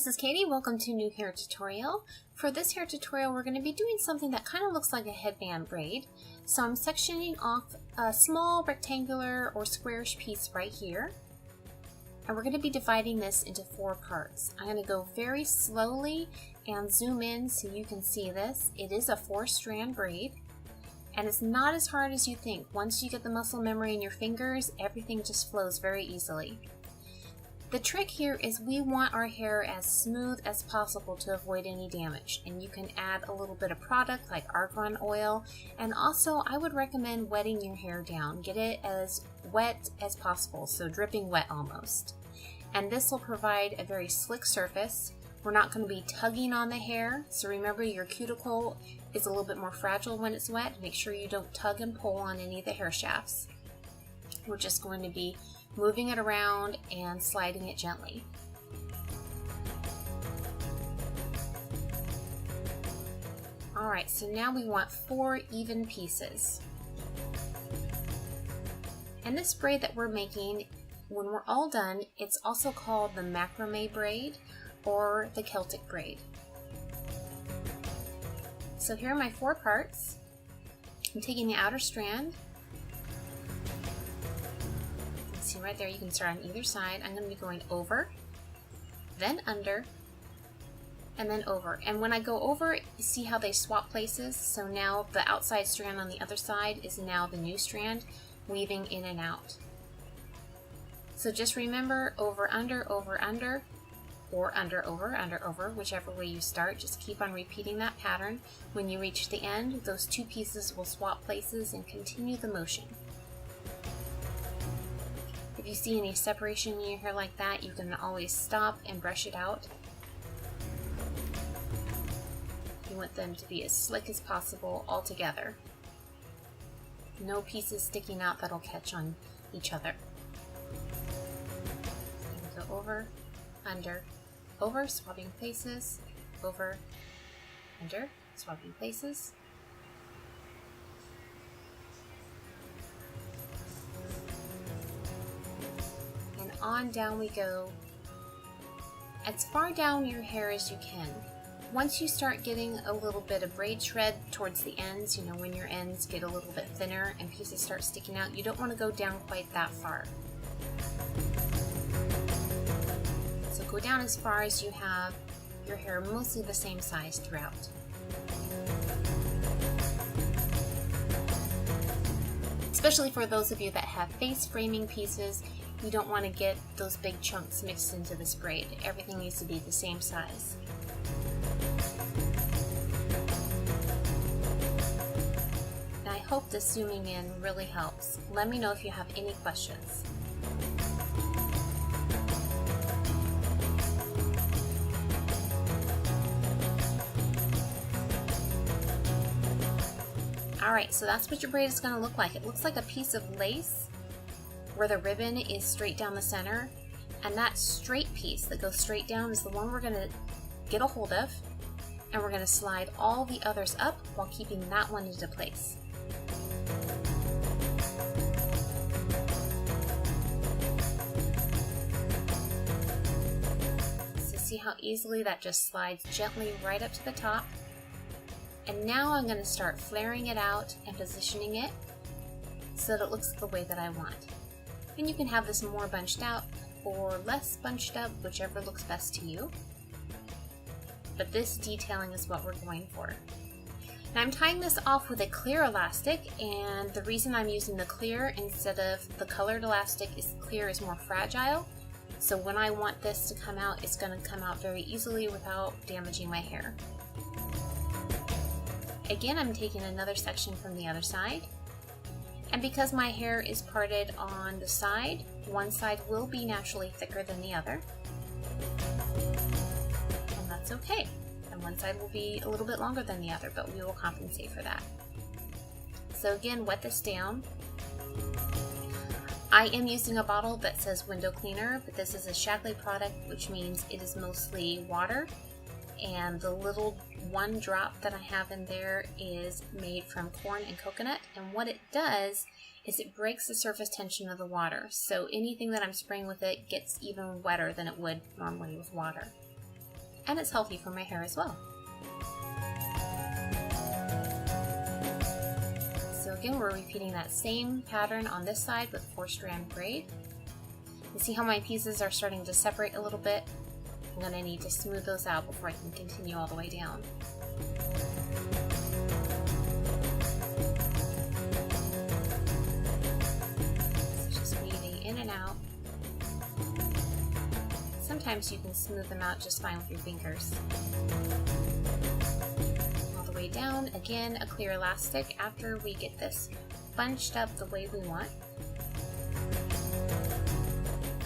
is Katie. Welcome to a new hair tutorial. For this hair tutorial, we're going to be doing something that kind of looks like a headband braid. So I'm sectioning off a small rectangular or squarish piece right here. And we're going to be dividing this into 4 parts. I'm going to go very slowly and zoom in so you can see this. It is a 4-strand braid. And it's not as hard as you think. Once you get the muscle memory in your fingers, everything just flows very easily. The trick here is we want our hair as smooth as possible to avoid any damage, and you can add a little bit of product like argan oil, and also I would recommend wetting your hair down. Get it as wet as possible, so dripping wet almost. And this will provide a very slick surface. We're not going to be tugging on the hair, so remember your cuticle is a little bit more fragile when it's wet. Make sure you don't tug and pull on any of the hair shafts. We're just going to be moving it around and sliding it gently. Alright, so now we want 4 even pieces. And this braid that we're making, when we're all done, it's also called the macrame braid or the Celtic braid. So here are my 4 parts. I'm taking the outer strand. See right there, you can start on either side. I'm going to be going over, then under, and then over. And when I go over, you see how they swap places? So now the outside strand on the other side is now the new strand, weaving in and out. So just remember, over, under, or under, over, whichever way you start. Just keep on repeating that pattern. When you reach the end, those 2 pieces will swap places and continue the motion. If you see any separation in your hair like that, you can always stop and brush it out. You want them to be as slick as possible all together. No pieces sticking out that'll catch on each other. Go over, under, over, swapping places, over, under, swapping places. On down we go, as far down your hair as you can. Once you start getting a little bit of braid shred towards the ends, you know, when your ends get a little bit thinner and pieces start sticking out, you don't want to go down quite that far. So go down as far as you have your hair mostly the same size throughout. Especially for those of you that have face framing pieces, you don't want to get those big chunks mixed into this braid. Everything needs to be the same size. And I hope this zooming in really helps. Let me know if you have any questions. Alright, so that's what your braid is going to look like. It looks like a piece of lace where the ribbon is straight down the center, and that straight piece that goes straight down is the one we're going to get a hold of, and we're going to slide all the others up while keeping that one into place. So see how easily that just slides gently right up to the top. And now I'm going to start flaring it out and positioning it so that it looks the way that I want. And you can have this more bunched out or less bunched up, whichever looks best to you. But this detailing is what we're going for. Now I'm tying this off with a clear elastic, and the reason I'm using the clear instead of the colored elastic is clear is more fragile. So when I want this to come out, it's going to come out very easily without damaging my hair. Again, I'm taking another section from the other side. And because my hair is parted on the side, one side will be naturally thicker than the other. And that's okay. And one side will be a little bit longer than the other, but we will compensate for that. So again, wet this down. I am using a bottle that says window cleaner, but this is a Shadley product, which means it is mostly water. And the little 1 drop that I have in there is made from corn and coconut, and what it does is it breaks the surface tension of the water, so anything that I'm spraying with it gets even wetter than it would normally with water. and it's healthy for my hair as well. So again, we're repeating that same pattern on this side with 4-strand braid. You see how my pieces are starting to separate a little bit? I'm going to need to smooth those out before I can continue all the way down. So just weaving in and out. Sometimes you can smooth them out just fine with your fingers. All the way down, again, a clear elastic after we get this bunched up the way we want.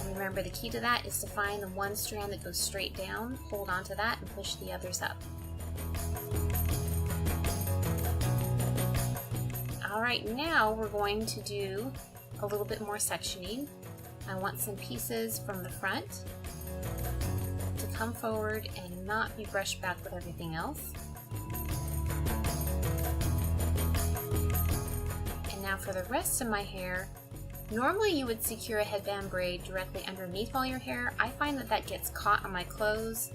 And remember, the key to that is to find the one strand that goes straight down, hold on to that, and push the others up. Alright, now we're going to do a little bit more sectioning. I want some pieces from the front to come forward and not be brushed back with everything else. And now for the rest of my hair, normally you would secure a headband braid directly underneath all your hair. I find that that gets caught on my clothes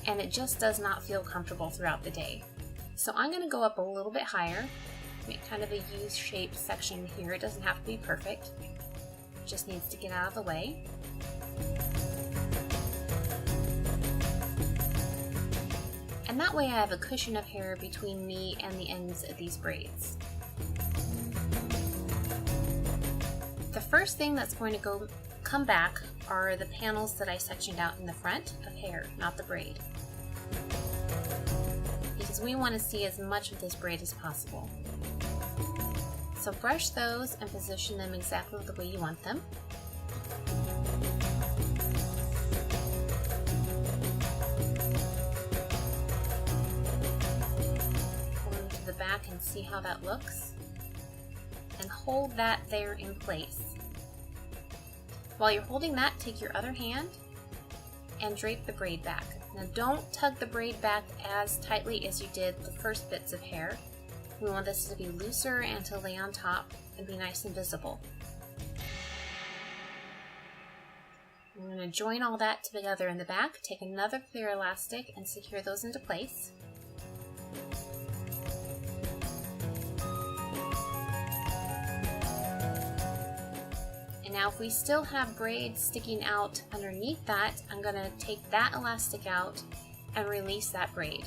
and it just does not feel comfortable throughout the day. So I'm going to go up a little bit higher, make kind of a U-shaped section here. It doesn't have to be perfect, it just needs to get out of the way. And that way I have a cushion of hair between me and the ends of these braids. The first thing that's going to come back are the panels that I sectioned out in the front of hair, not the braid. Because we want to see as much of this braid as possible. So brush those and position them exactly the way you want them. Pull them to the back and see how that looks. And hold that there in place. While you're holding that, take your other hand and drape the braid back. Now don't tug the braid back as tightly as you did the first bits of hair. We want this to be looser and to lay on top and be nice and visible. I'm going to join all that together in the back, take another clear elastic and secure those into place. And now if we still have braids sticking out underneath that, I'm going to take that elastic out and release that braid.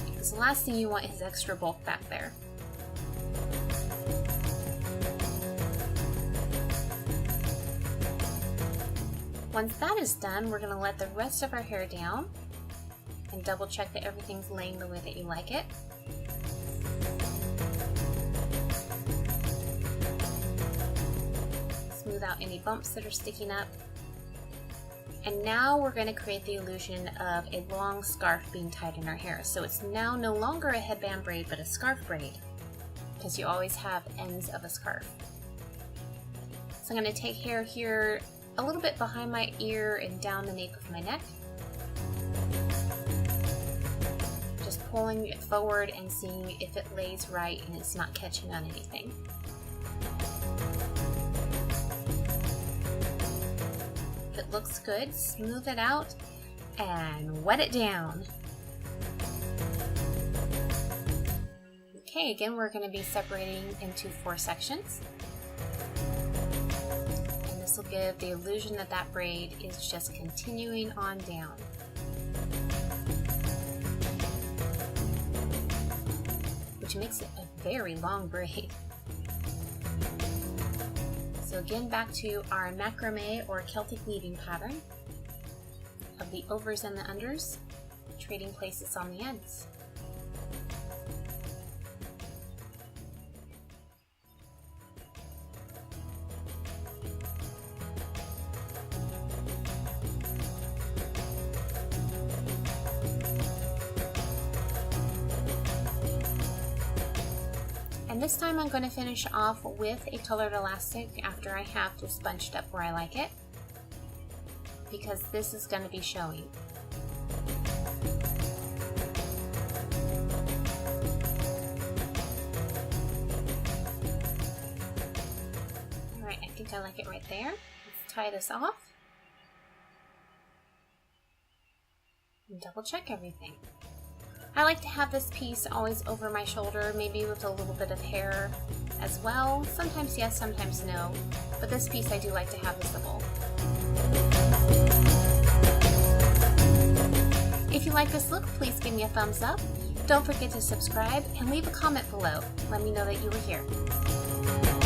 Because the last thing you want is extra bulk back there. Once that is done, we're going to let the rest of our hair down and double check that everything's laying the way that you like it. Smooth out any bumps that are sticking up. And now we're going to create the illusion of a long scarf being tied in our hair. So it's now no longer a headband braid, but a scarf braid, because you always have ends of a scarf. So I'm going to take hair here a little bit behind my ear and down the nape of my neck. Just pulling it forward and seeing if it lays right and it's not catching on anything. If it looks good, smooth it out and wet it down. Okay, again we're going to be separating into 4 sections. And this will give the illusion that that braid is just continuing on down. Which makes it a very long braid. So again, back to our macrame or Celtic weaving pattern of the overs and the unders, trading places on the ends. And this time I'm going to finish off with a colored elastic after I have this bunched up where I like it, because this is going to be showing. Alright, I think I like it right there. Let's tie this off. and double check everything. I like to have this piece always over my shoulder, maybe with a little bit of hair as well. Sometimes yes, sometimes no, but this piece I do like to have visible. If you like this look, please give me a thumbs up. Don't forget to subscribe and leave a comment below. Let me know that you were here.